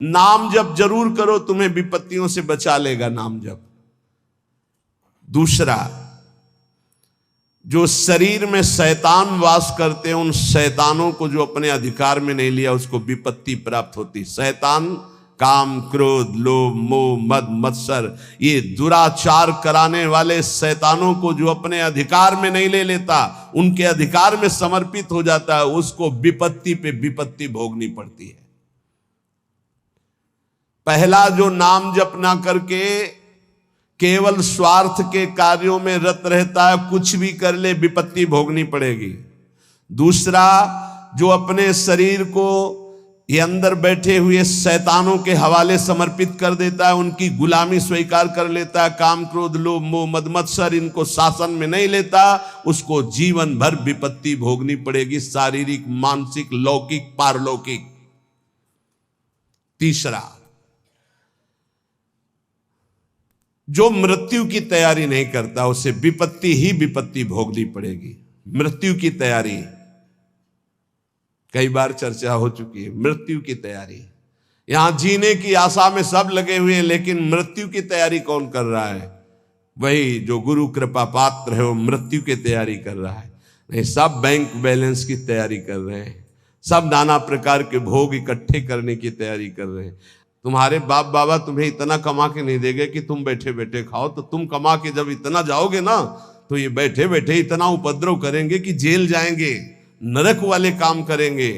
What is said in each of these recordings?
नाम जप जरूर करो, तुम्हें विपत्तियों से बचा लेगा नाम जप। दूसरा, जो शरीर में शैतान वास करते हैं, उन शैतानों को जो अपने अधिकार में नहीं लिया उसको विपत्ति प्राप्त होती। शैतान काम, क्रोध, लोभ, मोह, मद, मत्सर, ये दुराचार कराने वाले शैतानों को जो अपने अधिकार में नहीं ले लेता, उनके अधिकार में समर्पित हो जाता है, उसको विपत्ति पे विपत्ति भोगनी पड़ती है। पहला, जो नाम जप ना करके केवल स्वार्थ के कार्यों में रत रहता है, कुछ भी कर ले विपत्ति भोगनी पड़ेगी। दूसरा, जो अपने शरीर को ये अंदर बैठे हुए शैतानों के हवाले समर्पित कर देता है, उनकी गुलामी स्वीकार कर लेता है, काम, क्रोध, लोभ, मोह, मद, मत्सर इनको शासन में नहीं लेता, उसको जीवन भर विपत्ति भोगनी पड़ेगी, शारीरिक, मानसिक, लौकिक, पारलौकिक। तीसरा, जो मृत्यु की तैयारी नहीं करता, उसे विपत्ति ही विपत्ति भोगनी पड़ेगी। मृत्यु की तैयारी कई बार चर्चा हो चुकी है। मृत्यु की तैयारी, यहां जीने की आशा में सब लगे हुए हैं, लेकिन मृत्यु की तैयारी कौन कर रहा है? वही जो गुरु कृपा पात्र है, वो मृत्यु की तैयारी कर रहा है। नहीं, सब बैंक बैलेंस की तैयारी कर रहे हैं, सब नाना प्रकार के भोग इकट्ठे करने की तैयारी कर रहे हैं। तुम्हारे बाप बाबा तुम्हें इतना कमा के नहीं देंगे कि तुम बैठे बैठे खाओ, तो तुम कमा के जब इतना जाओगे ना, तो ये बैठे बैठे इतना उपद्रव करेंगे कि जेल जाएंगे, नरक वाले काम करेंगे।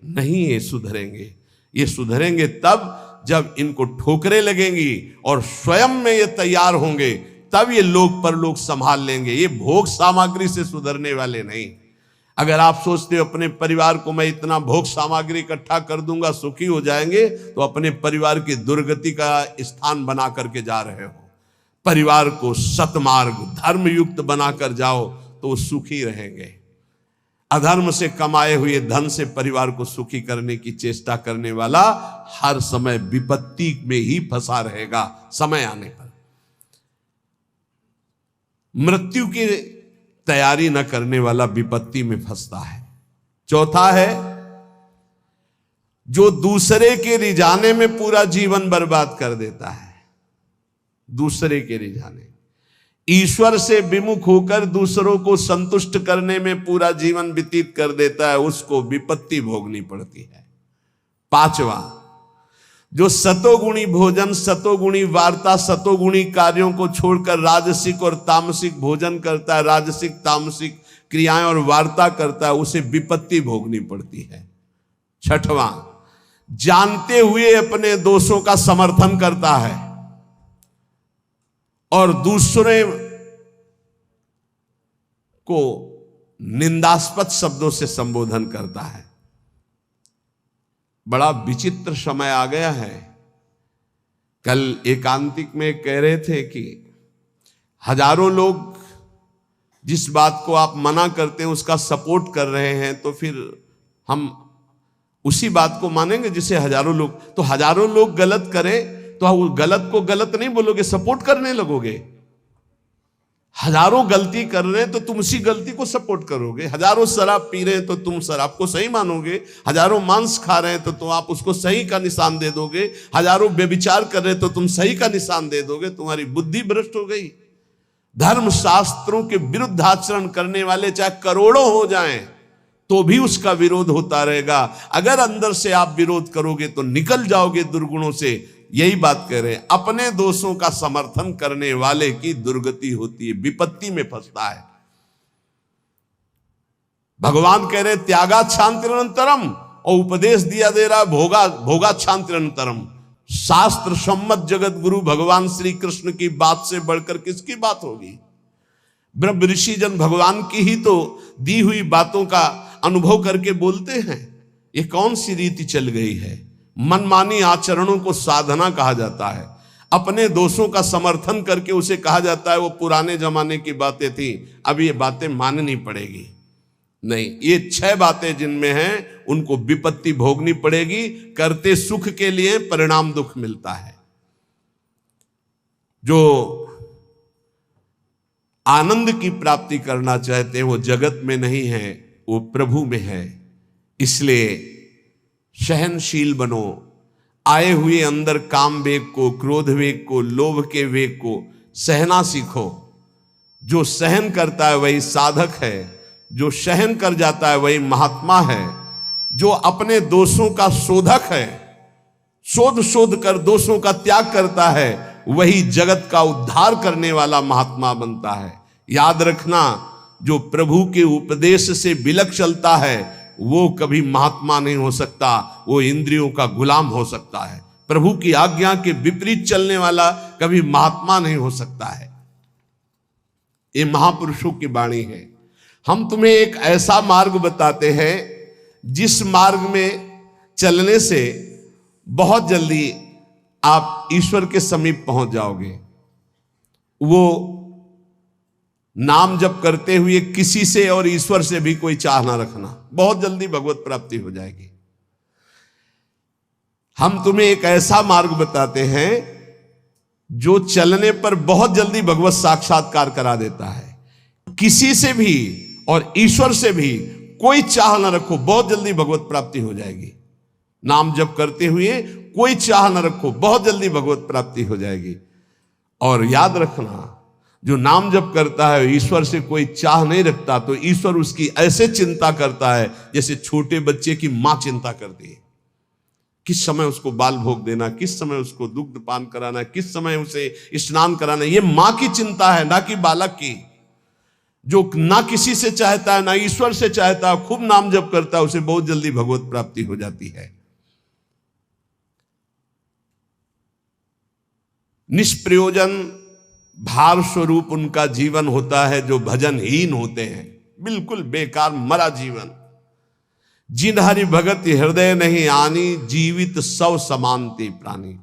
नहीं, ये सुधरेंगे। ये सुधरेंगे तब जब इनको ठोकरें लगेंगी और स्वयं में ये तैयार होंगे, तब ये लोक परलोक संभाल लेंगे। ये भोग सामग्री से सुधरने वाले नहीं। अगर आप सोचते हो अपने परिवार को मैं इतना भोग सामग्री इकट्ठा कर दूंगा सुखी हो जाएंगे, तो अपने परिवार की दुर्गति का स्थान बना करके जा रहे हो। परिवार को सतमार्ग, धर्मयुक्त बनाकर जाओ तो वो सुखी रहेंगे। अधर्म से कमाए हुए धन से परिवार को सुखी करने की चेष्टा करने वाला हर समय विपत्ति में ही फंसा रहेगा। समय आने पर मृत्यु की तैयारी न करने वाला विपत्ति में फंसता है। चौथा है, जो दूसरे के रिझाने में पूरा जीवन बर्बाद कर देता है। दूसरे के रिझाने, ईश्वर से विमुख होकर दूसरों को संतुष्ट करने में पूरा जीवन व्यतीत कर देता है, उसको विपत्ति भोगनी पड़ती है। पांचवा, जो सतोगुणी भोजन, सतोगुणी वार्ता, सतोगुणी कार्यों को छोड़कर राजसिक और तामसिक भोजन करता है, राजसिक तामसिक क्रियाएं और वार्ता करता है, उसे विपत्ति भोगनी पड़ती है। छठवां, जानते हुए अपने दोषों का समर्थन करता है और दूसरे को निंदास्पद शब्दों से संबोधन करता है। बड़ा विचित्र समय आ गया है। कल एकांतिक में कह रहे थे कि हजारों लोग जिस बात को आप मना करते हैं उसका सपोर्ट कर रहे हैं, तो फिर हम उसी बात को मानेंगे जिसे हजारों लोग, तो हजारों लोग गलत करें तो वो गलत को गलत नहीं बोलोगे, सपोर्ट करने लगोगे। हजारों गलती कर रहे हैं तो तुम उसी गलती को सपोर्ट करोगे। हजारों शराब पी रहे हैं तो तुम शराब को सही मानोगे। हजारों मांस खा रहे हैं तो तुम आप उसको सही का निशान दे दोगे। हजारों व्यभिचार कर रहे हैं तो तुम सही का निशान दे दोगे। तुम्हारी बुद्धि भ्रष्ट हो गई। धर्म शास्त्रों के विरुद्ध आचरण करने वाले चाहे करोड़ों हो जाएं तो भी उसका विरोध होता रहेगा। अगर अंदर से आप विरोध करोगे तो निकल जाओगे दुर्गुणों से। यही बात कह रहे हैं, अपने दोषों का समर्थन करने वाले की दुर्गति होती है, विपत्ति में फंसता है। भगवान कह रहे त्यागा शांतिरंतरम, और उपदेश दिया दे रहा भोगा शांतिरंतरम। शास्त्र सम्मत जगत गुरु भगवान श्री कृष्ण की बात से बढ़कर किसकी बात होगी? ब्रह्म ऋषि जन भगवान की ही तो दी हुई बातों का अनुभव करके बोलते हैं। ये कौन सी रीति चल गई है? मनमानी आचरणों को साधना कहा जाता है। अपने दोषों का समर्थन करके उसे कहा जाता है वो पुराने जमाने की बातें थी, अब ये बातें माननी पड़ेगी। नहीं, ये 6 बातें जिनमें हैं उनको विपत्ति भोगनी पड़ेगी। करते सुख के लिए परिणाम दुख मिलता है। जो आनंद की प्राप्ति करना चाहते हैं वो जगत में नहीं है, वो प्रभु में है। इसलिए सहनशील बनो, आए हुए अंदर काम वेग को, क्रोध वेग को, लोभ के वेग को सहना सीखो। जो सहन करता है वही साधक है, जो सहन कर जाता है वही महात्मा है। जो अपने दोषों का शोधक है, शोध कर दोषों का त्याग करता है, वही जगत का उद्धार करने वाला महात्मा बनता है। याद रखना, जो प्रभु के उपदेश से बिलक चलता है वो कभी महात्मा नहीं हो सकता, वो इंद्रियों का गुलाम हो सकता है। प्रभु की आज्ञा के विपरीत चलने वाला कभी महात्मा नहीं हो सकता है। ये महापुरुषों की वाणी है। हम तुम्हें एक ऐसा मार्ग बताते हैं जिस मार्ग में चलने से बहुत जल्दी आप ईश्वर के समीप पहुंच जाओगे। वो नाम जप करते हुए किसी से और ईश्वर से भी कोई चाह ना रखना, बहुत जल्दी भगवत प्राप्ति हो जाएगी। हम तुम्हें एक ऐसा मार्ग बताते हैं जो चलने पर बहुत जल्दी भगवत साक्षात्कार करा देता है। किसी से भी और ईश्वर से भी कोई चाह ना रखो, बहुत जल्दी भगवत प्राप्ति हो जाएगी। नाम जप करते हुए कोई चाह ना रखो, बहुत जल्दी भगवत प्राप्ति हो जाएगी। और याद रखना, जो नाम जप करता है ईश्वर से कोई चाह नहीं रखता, तो ईश्वर उसकी ऐसे चिंता करता है जैसे छोटे बच्चे की मां चिंता करती है। किस समय उसको बाल भोग देना, किस समय उसको दुग्ध पान कराना, किस समय उसे स्नान कराना, ये मां की चिंता है, ना कि बालक की। जो ना किसी से चाहता है ना ईश्वर से चाहता है, खूब नाम जप करता है, उसे बहुत जल्दी भगवत प्राप्ति हो जाती है। निष्प्रयोजन भार स्वरूप उनका जीवन होता है जो भजनहीन होते हैं, बिल्कुल बेकार मरा जीवन। जिन हरि भगत हृदय नहीं आनी, जीवित सौ समानते प्राणी।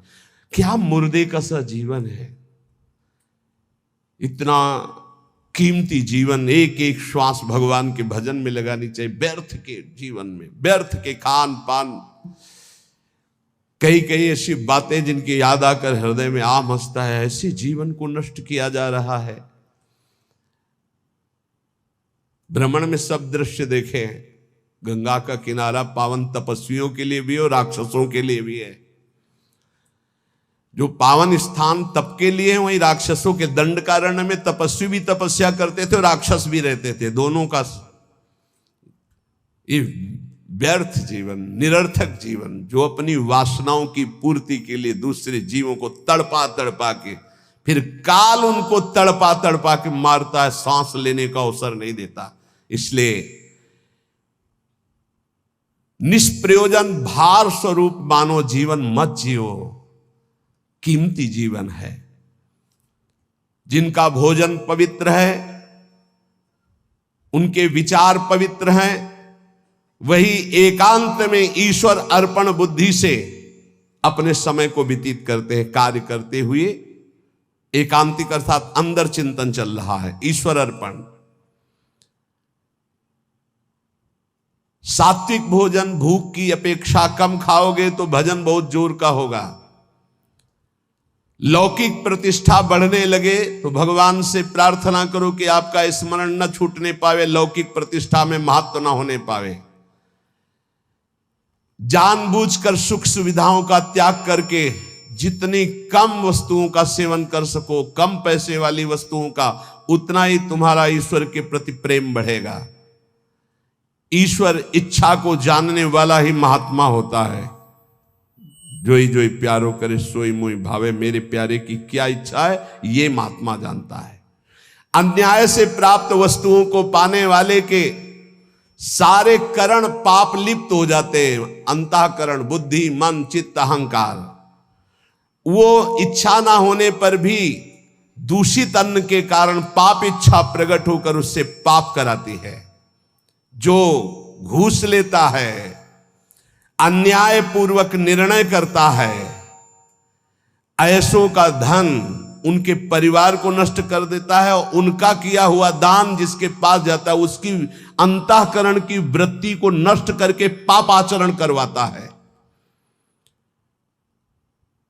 क्या मुर्दे का सा जीवन है। इतना कीमती जीवन, एक एक श्वास भगवान के भजन में लगानी चाहिए। व्यर्थ के जीवन में, व्यर्थ के खान पान, कई कई ऐसी बातें जिनकी याद आकर हृदय में आम हंसता है, ऐसे जीवन को नष्ट किया जा रहा है। भ्रमण में सब दृश्य देखे हैं। गंगा का किनारा पावन तपस्वियों के लिए भी और राक्षसों के लिए भी है। जो पावन स्थान तप के लिए है, वही राक्षसों के दंडकारण्य में तपस्वी भी तपस्या करते थे और राक्षस भी रहते थे। दोनों का ये व्यर्थ जीवन, निरर्थक जीवन, जो अपनी वासनाओं की पूर्ति के लिए दूसरे जीवों को तड़पा तड़पा के, फिर काल उनको तड़पा तड़पा के मारता है, सांस लेने का अवसर नहीं देता। इसलिए निष्प्रयोजन भार स्वरूप मानो जीवन मत जियो। कीमती जीवन है। जिनका भोजन पवित्र है, उनके विचार पवित्र हैं, वही एकांत में ईश्वर अर्पण बुद्धि से अपने समय को व्यतीत करते हैं। कार्य करते हुए एकांतिक अर्थात अंदर चिंतन चल रहा है, ईश्वर अर्पण। सात्विक भोजन, भूख की अपेक्षा कम खाओगे तो भजन बहुत जोर का होगा। लौकिक प्रतिष्ठा बढ़ने लगे तो भगवान से प्रार्थना करो कि आपका स्मरण न छूटने पावे, लौकिक प्रतिष्ठा में महत्व न होने पावे। जानबूझकर सुख सुविधाओं का त्याग करके जितनी कम वस्तुओं का सेवन कर सको, कम पैसे वाली वस्तुओं का, उतना ही तुम्हारा ईश्वर के प्रति प्रेम बढ़ेगा। ईश्वर इच्छा को जानने वाला ही महात्मा होता है। जोई जोई प्यारो करे सोई मोई भावे, मेरे प्यारे की क्या इच्छा है ये महात्मा जानता है। अन्याय से प्राप्त वस्तुओं को पाने वाले के सारे करण पाप लिप्त हो जाते हैं। अंतःकरण, बुद्धि, मन, चित्त, अहंकार, वो इच्छा ना होने पर भी दूषित अन्न के कारण पाप इच्छा प्रकट होकर उससे पाप कराती है। जो घूस लेता है, अन्याय पूर्वक निर्णय करता है, ऐसों का धन उनके परिवार को नष्ट कर देता है और उनका किया हुआ दान जिसके पास जाता है उसकी अंतःकरण की वृत्ति को नष्ट करके पाप आचरण करवाता है।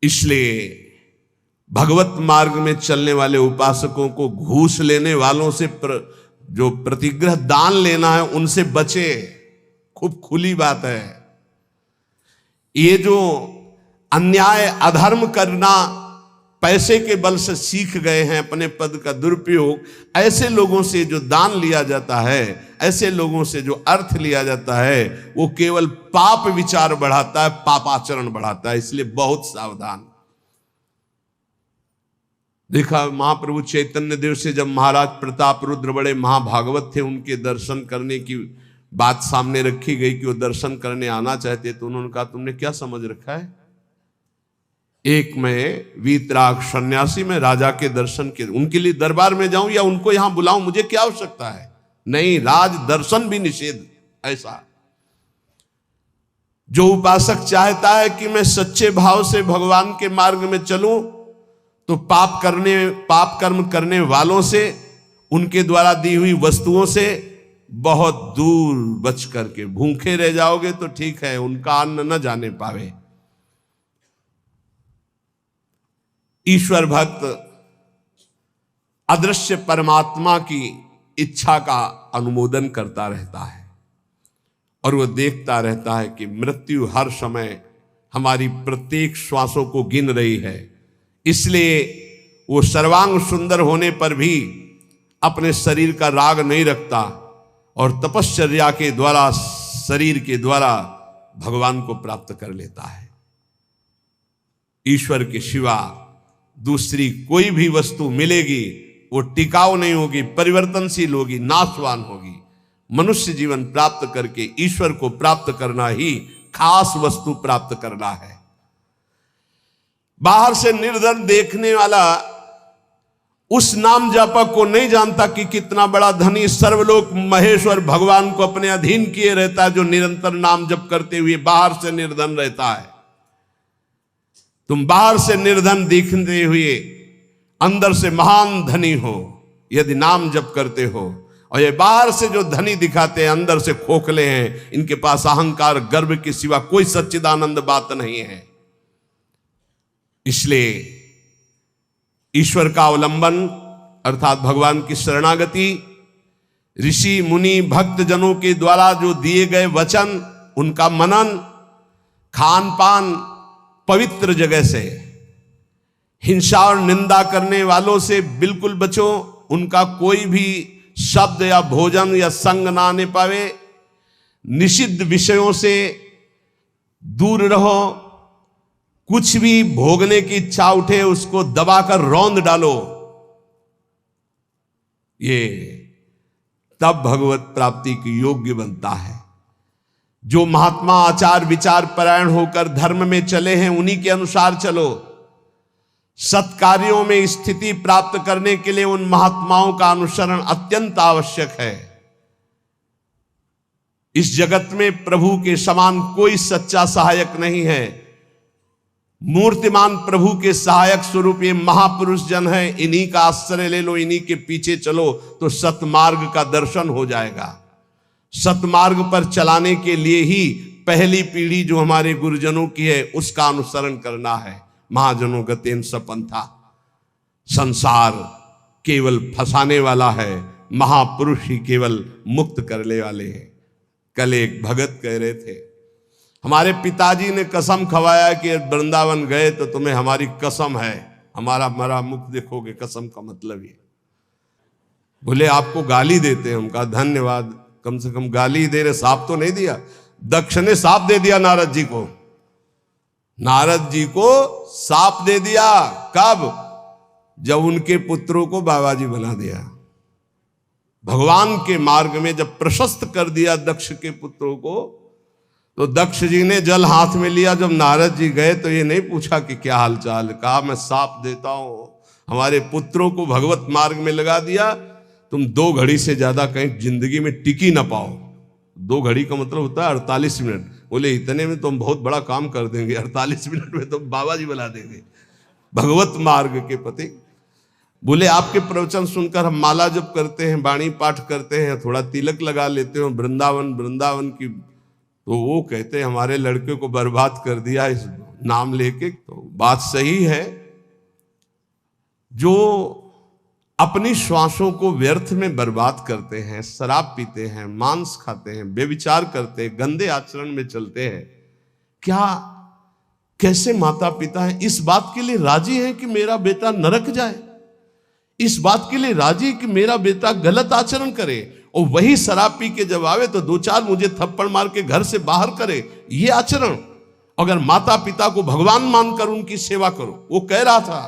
इसलिए भगवत मार्ग में चलने वाले उपासकों को घूस लेने वालों से जो प्रतिग्रह दान लेना है उनसे बचे। खूब खुली बात है। ये जो अन्याय अधर्म करना पैसे के बल से सीख गए हैं, अपने पद का दुरुपयोग, ऐसे लोगों से जो दान लिया जाता है, ऐसे लोगों से जो अर्थ लिया जाता है, वो केवल पाप विचार बढ़ाता है, पापाचरण बढ़ाता है। इसलिए बहुत सावधान। देखा महाप्रभु चैतन्य देव से जब महाराज प्रताप रुद्र बड़े महाभागवत थे, उनके दर्शन करने की बात सामने रखी गई कि वो दर्शन करने आना चाहते, तो उन्होंने कहा तुमने क्या समझ रखा है, एक मैं वीतराग सन्यासी में राजा के दर्शन के उनके लिए दरबार में जाऊं या उनको यहां बुलाऊं, मुझे क्या आवश्यकता है। नहीं, राज दर्शन भी निषेध। ऐसा जो उपासक चाहता है कि मैं सच्चे भाव से भगवान के मार्ग में चलूं, तो पाप कर्म करने वालों से, उनके द्वारा दी हुई वस्तुओं से बहुत दूर बच करके, भूखे रह जाओगे तो ठीक है, उनका अन्न न जाने पावे। ईश्वर भक्त अदृश्य परमात्मा की इच्छा का अनुमोदन करता रहता है और वह देखता रहता है कि मृत्यु हर समय हमारी प्रत्येक श्वासों को गिन रही है। इसलिए वो सर्वांग सुंदर होने पर भी अपने शरीर का राग नहीं रखता और तपश्चर्या के द्वारा, शरीर के द्वारा भगवान को प्राप्त कर लेता है। ईश्वर के सिवा दूसरी कोई भी वस्तु मिलेगी, वो टिकाऊ नहीं होगी, परिवर्तनशील होगी, नाशवान होगी। मनुष्य जीवन प्राप्त करके ईश्वर को प्राप्त करना ही खास वस्तु प्राप्त करना है। बाहर से निर्धन देखने वाला उस नाम जापक को नहीं जानता कि कितना बड़ा धनी सर्वलोक महेश्वर भगवान को अपने अधीन किए रहता है, जो निरंतर नाम जप करते हुए बाहर से निर्धन रहता है। तुम बाहर से निर्धन दिखते हुए अंदर से महान धनी हो यदि नाम जप करते हो, और ये बाहर से जो धनी दिखाते हैं अंदर से खोखले हैं, इनके पास अहंकार गर्व के सिवा कोई सच्चिदानंद बात नहीं है। इसलिए ईश्वर का अवलंबन अर्थात भगवान की शरणागति, ऋषि मुनि भक्त जनों के द्वारा जो दिए गए वचन, उनका मनन, खान पान, पवित्र जगह से, हिंसा और निंदा करने वालों से बिल्कुल बचो, उनका कोई भी शब्द या भोजन या संग ना आने पावे, निषिद्ध विषयों से दूर रहो, कुछ भी भोगने की इच्छा उठे उसको दबाकर रौंद डालो। ये तब भगवत प्राप्ति की योग्य बनता है। जो महात्मा आचार विचार परायण होकर धर्म में चले हैं, उन्हीं के अनुसार चलो। सत्कार्यों में स्थिति प्राप्त करने के लिए उन महात्माओं का अनुसरण अत्यंत आवश्यक है। इस जगत में प्रभु के समान कोई सच्चा सहायक नहीं है। मूर्तिमान प्रभु के सहायक स्वरूप ये महापुरुष जन है, इन्हीं का आश्रय ले लो, इन्हीं के पीछे चलो तो सतमार्ग का दर्शन हो जाएगा। सतमार्ग पर चलाने के लिए ही पहली पीढ़ी जो हमारे गुरुजनों की है उसका अनुसरण करना है। महाजनों गतेन सपंथा, संसार केवल फंसाने वाला है, महापुरुष ही केवल मुक्त करने वाले हैं। कल एक भगत कह रहे थे, हमारे पिताजी ने कसम खवाया कि वृंदावन गए तो तुम्हें हमारी कसम है, हमारा मरा मुख देखोगे। कसम का मतलब ये। बोले आपको गाली देते हैं। हम कहा धन्यवाद, कम से कम गाली दे रहे, साफ तो नहीं दिया। दक्ष ने साफ दे दिया नारद जी को, नारद जी को साफ दे दिया। कब? जब उनके पुत्रों को बाबा जी बना दिया। भगवान के मार्ग में जब प्रशस्त कर दिया दक्ष के पुत्रों को, तो दक्ष जी ने जल हाथ में लिया। जब नारद जी गए तो ये नहीं पूछा कि क्या हालचाल, कहा मैं साफ देता हूं, हमारे पुत्रों को भगवत मार्ग में लगा दिया, तुम 2 घड़ी से ज्यादा कहीं जिंदगी में टिकी ना पाओ। 2 घड़ी का मतलब होता है 48 मिनट। बोले इतने में तुम बहुत बड़ा काम कर देंगे, 48 मिनट में तुम बाबा जी बना देंगे भगवत मार्ग के पति। बोले आपके प्रवचन सुनकर हम माला जप करते हैं, बाणी पाठ करते हैं, थोड़ा तिलक लगा लेते हो वृंदावन की, तो वो कहते हैं हमारे लड़के को बर्बाद कर दिया इस नाम लेके। तो बात सही है, जो अपनी श्वासों को व्यर्थ में बर्बाद करते हैं, शराब पीते हैं, मांस खाते हैं, बेविचार करते हैं, गंदे आचरण में चलते हैं, कैसे माता पिता हैं, इस बात के लिए राजी हैं कि मेरा बेटा नरक जाए, इस बात के लिए राजी कि मेरा बेटा गलत आचरण करे, और वही शराब पी के जब आवे तो 2-4 मुझे थप्पड़ मार के घर से बाहर करे, ये आचरण। अगर माता पिता को भगवान मानकर उनकी सेवा करो। वो कह रहा था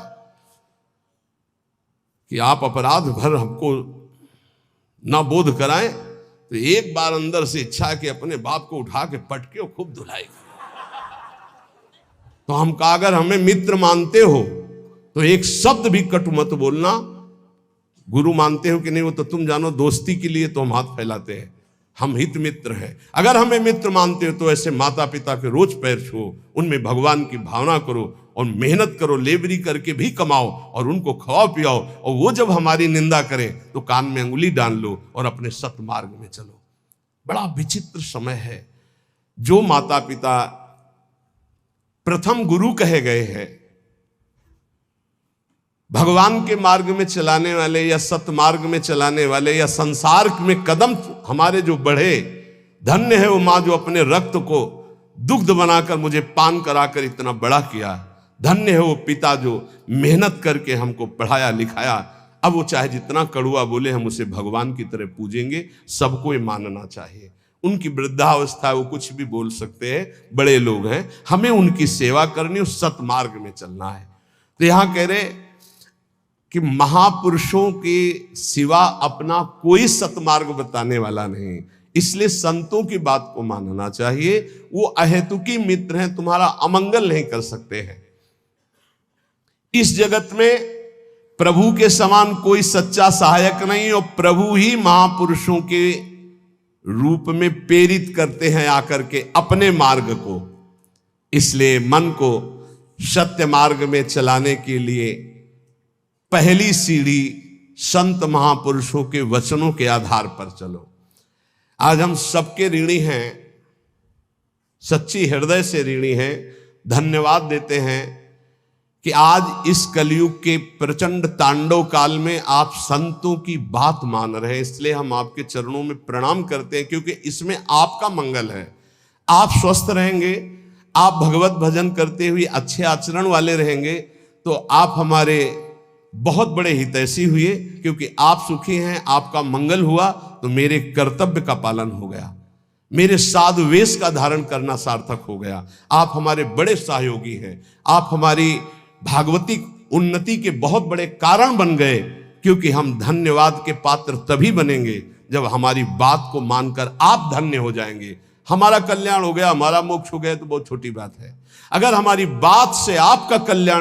कि आप अपराध भर हमको ना बोध कराएं, तो एक बार अंदर से इच्छा है कि अपने बाप को उठा के पटके और खूब धुलाई। तो हम कहा अगर हमें मित्र मानते हो तो एक शब्द भी कटु मत बोलना। गुरु मानते हो कि नहीं वो तो तुम जानो, दोस्ती के लिए तो हम हाथ फैलाते हैं, हम हित मित्र हैं। अगर हमें मित्र मानते हो तो ऐसे माता पिता के रोज पैर छुओ, उनमें भगवान की भावना करो और मेहनत करो, लेबरी करके भी कमाओ और उनको खवाओ पियाओ, और वो जब हमारी निंदा करें तो कान में अंगुली डाल लो और अपने सतमार्ग में चलो। बड़ा विचित्र समय है। जो माता पिता प्रथम गुरु कहे गए हैं, भगवान के मार्ग में चलाने वाले या सतमार्ग में चलाने वाले या संसार में कदम हमारे जो बढ़े, धन्य है वो माँ जो अपने रक्त को दुग्ध बनाकर मुझे पान कराकर इतना बड़ा किया। धन्य है वो पिता जो मेहनत करके हमको पढ़ाया लिखाया। अब वो चाहे जितना कड़ुआ बोले, हम उसे भगवान की तरह पूजेंगे। सबको ये मानना चाहिए। उनकी वृद्धावस्था है, वो कुछ भी बोल सकते हैं, बड़े लोग हैं, हमें उनकी सेवा करनी, उस सतमार्ग में चलना है। तो यहां कह रहे कि महापुरुषों के सिवा अपना कोई सतमार्ग बताने वाला नहीं, इसलिए संतों की बात को मानना चाहिए। वो अहेतुकी मित्र हैं, तुम्हारा अमंगल नहीं कर सकते हैं। इस जगत में प्रभु के समान कोई सच्चा सहायक नहीं, और प्रभु ही महापुरुषों के रूप में प्रेरित करते हैं आकर के अपने मार्ग को। इसलिए मन को सत्य मार्ग में चलाने के लिए पहली सीढ़ी संत महापुरुषों के वचनों के आधार पर चलो। आज हम सबके ऋणी हैं, सच्ची हृदय से ऋणी हैं। धन्यवाद देते हैं कि आज इस कलयुग के प्रचंड तांडव काल में आप संतों की बात मान रहे हैं। इसलिए हम आपके चरणों में प्रणाम करते हैं, क्योंकि इसमें आपका मंगल है। आप स्वस्थ रहेंगे, आप भगवत भजन करते हुए अच्छे आचरण वाले रहेंगे, तो आप हमारे बहुत बड़े हितैषी हुए। क्योंकि आप सुखी हैं, आपका मंगल हुआ, तो मेरे कर्तव्य का पालन हो गया, मेरे साधु वेश का धारण करना सार्थक हो गया। आप हमारे बड़े सहयोगी हैं, आप हमारी भागवती उन्नति के बहुत बड़े कारण बन गए। क्योंकि हम धन्यवाद के पात्र तभी बनेंगे जब हमारी बात को मानकर आप धन्य हो जाएंगे। हमारा कल्याण हो गया, हमारा मोक्ष हो गया तो बहुत छोटी बात है। अगर हमारी बात से आपका कल्याण